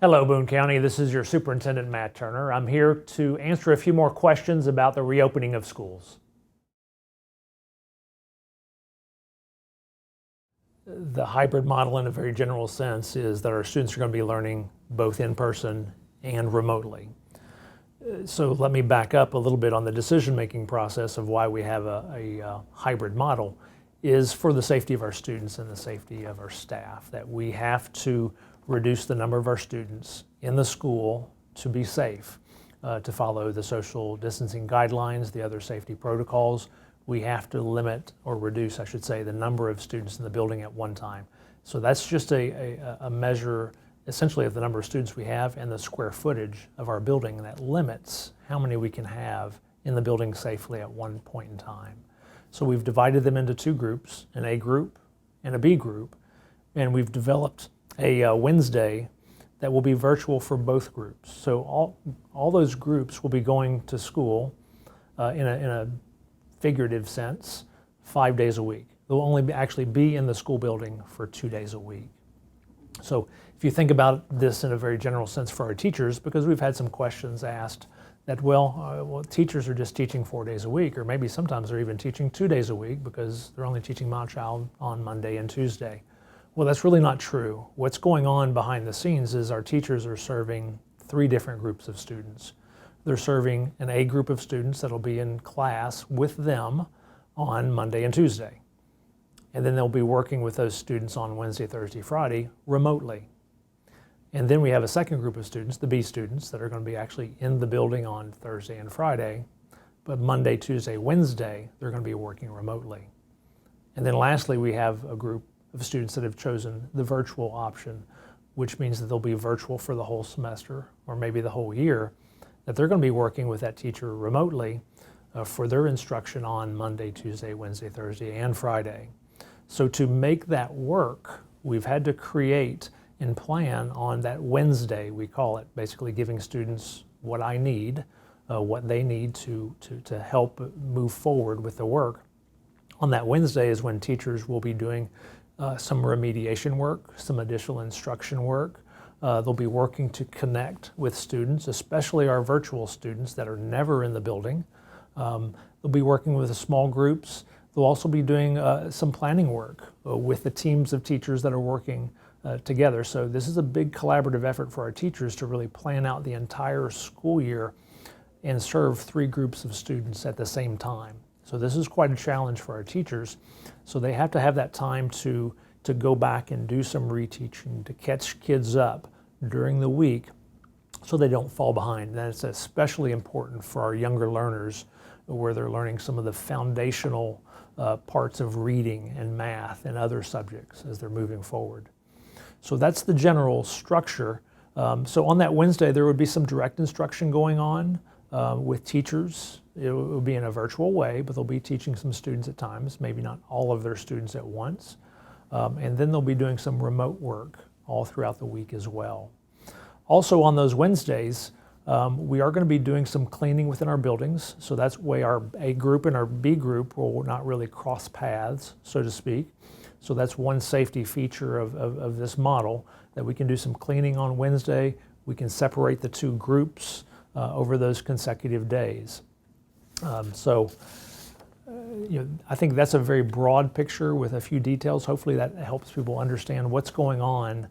Hello, Boone County. This is your Superintendent, Matt Turner. I'm here to answer a few more questions about the reopening of schools. The hybrid model, in a very general sense, is that our students are going to be learning both in person and remotely. So let me back up a little bit on the decision-making process of why we have a hybrid model is for the safety of our students and the safety of our staff, that we have to reduce the number of our students in the school to be safe, to follow the social distancing guidelines, the other safety protocols. We have to limit, or reduce, I should say, the number of students in the building at one time. So that's just a measure essentially of the number of students we have and the square footage of our building, and that limits how many we can have in the building safely at one point in time. So we've divided them into two groups, an A group and a B group, and we've developed a Wednesday that will be virtual for both groups. So all those groups will be going to school in a figurative sense 5 days a week. They'll only actually be in the school building for 2 days a week. So if you think about this in a very general sense for our teachers, because we've had some questions asked that, well, teachers are just teaching 4 days a week, or maybe sometimes they're even teaching 2 days a week because they're only teaching my child on Monday and Tuesday. Well, that's really not true. What's going on behind the scenes is our teachers are serving 3 different groups of students. They're serving an A group of students that'll be in class with them on Monday and Tuesday. And then they'll be working with those students on Wednesday, Thursday, Friday remotely. And then we have a second group of students, the B students, that are going to be actually in the building on Thursday and Friday. But Monday, Tuesday, Wednesday, they're going to be working remotely. And then lastly, we have a group of students that have chosen the virtual option, which means that they'll be virtual for the whole semester or maybe the whole year, that they're going to be working with that teacher remotely for their instruction on Monday, Tuesday, Wednesday, Thursday, and Friday. So to make that work, we've had to create and plan on that Wednesday, we call it, basically giving students what I need, what they need to help move forward with the work. On that Wednesday is when teachers will be doing some remediation work, some additional instruction work. They'll be working to connect with students, especially our virtual students that are never in the building. They'll be working with the small groups. They'll also be doing some planning work with the teams of teachers that are working together. So this is a big collaborative effort for our teachers to really plan out the entire school year and serve 3 groups of students at the same time. So this is quite a challenge for our teachers. So they have to have that time to go back and do some reteaching, to catch kids up during the week so they don't fall behind. That's especially important for our younger learners, where they're learning some of the foundational parts of reading and math and other subjects as they're moving forward. So that's the general structure. So on that Wednesday, there would be some direct instruction going on with teachers. It will be in a virtual way, but they'll be teaching some students at times, maybe not all of their students at once. And then they'll be doing some remote work all throughout the week as well. Also on those Wednesdays, we are going to be doing some cleaning within our buildings. So that's why our A group and our B group will not really cross paths, so to speak. So that's one safety feature of this model, that we can do some cleaning on Wednesday. We can separate the 2 groups over those consecutive days. I think that's a very broad picture with a few details. Hopefully that helps people understand what's going on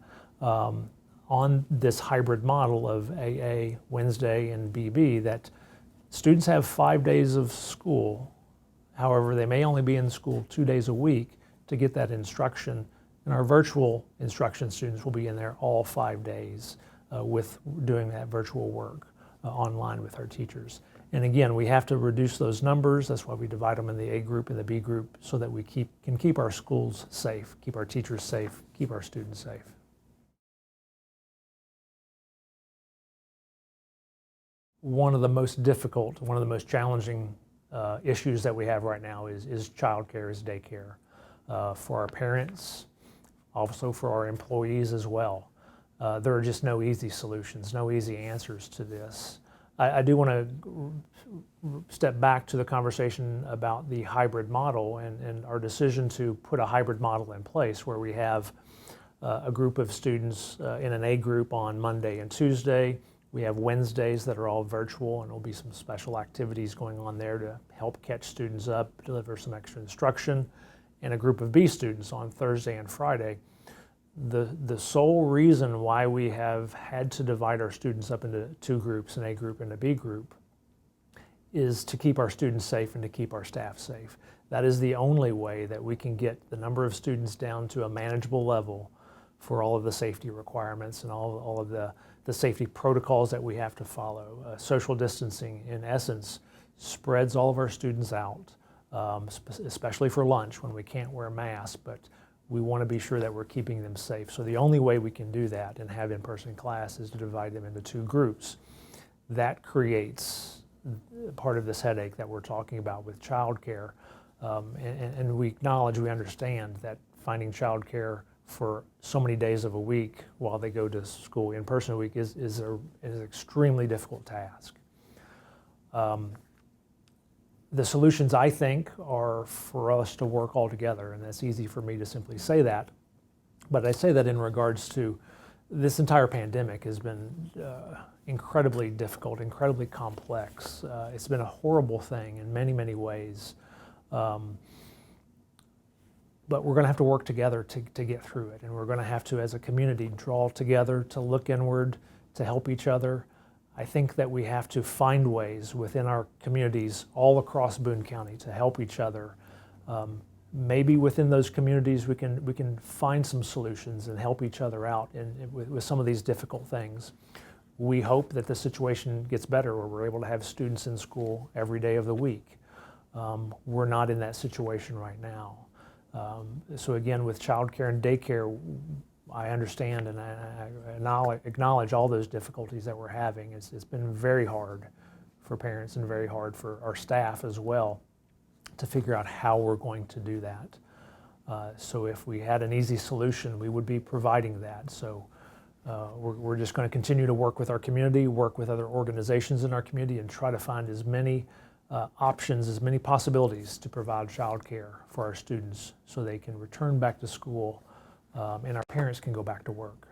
this hybrid model of AA Wednesday and BB, that students have 5 days of school. However, they may only be in school 2 days a week to get that instruction. And our virtual instruction students will be in there all 5 days with doing that virtual work online with our teachers. And again, we have to reduce those numbers. That's why we divide them in the A group and the B group, so that we can keep our schools safe, keep our teachers safe, keep our students safe. One of the most difficult, one of the most challenging issues that we have right now is childcare, is daycare, for our parents, also for our employees as well. There are just no easy solutions, no easy answers to this. I do want to step back to the conversation about the hybrid model and our decision to put a hybrid model in place, where we have a group of students in an A group on Monday and Tuesday. We have Wednesdays that are all virtual, and there'll be some special activities going on there to help catch students up, deliver some extra instruction, and a group of B students on Thursday and Friday. The sole reason why we have had to divide our students up into two groups, an A group and a B group, is to keep our students safe and to keep our staff safe. That is the only way that we can get the number of students down to a manageable level for all of the safety requirements and all of the safety protocols that we have to follow. Social distancing, in essence, spreads all of our students out, especially for lunch when we can't wear masks, but we want to be sure that we're keeping them safe. So the only way we can do that and have in-person class is to divide them into two groups. That creates part of this headache that we're talking about with childcare. And we acknowledge, we understand that finding childcare for so many days of a week while they go to school in person a week is an extremely difficult task. The solutions, I think, are for us to work all together, and that's easy for me to simply say that. But I say that in regards to this entire pandemic has been incredibly difficult, incredibly complex. It's been a horrible thing in many, many ways. But we're going to have to work together to get through it, and we're going to have to, as a community, draw together, to look inward, to help each other. I think that we have to find ways within our communities all across Boone County to help each other. Maybe within those communities we can find some solutions and help each other out with some of these difficult things. We hope that the situation gets better where we're able to have students in school every day of the week. We're not in that situation right now. So again, with childcare and daycare, I understand and I acknowledge all those difficulties that we're having. It's been very hard for parents and very hard for our staff as well to figure out how we're going to do that. So if we had an easy solution, we would be providing that. So we're just going to continue to work with our community, work with other organizations in our community, and try to find as many options, as many possibilities to provide childcare for our students so they can return back to school and our parents can go back to work.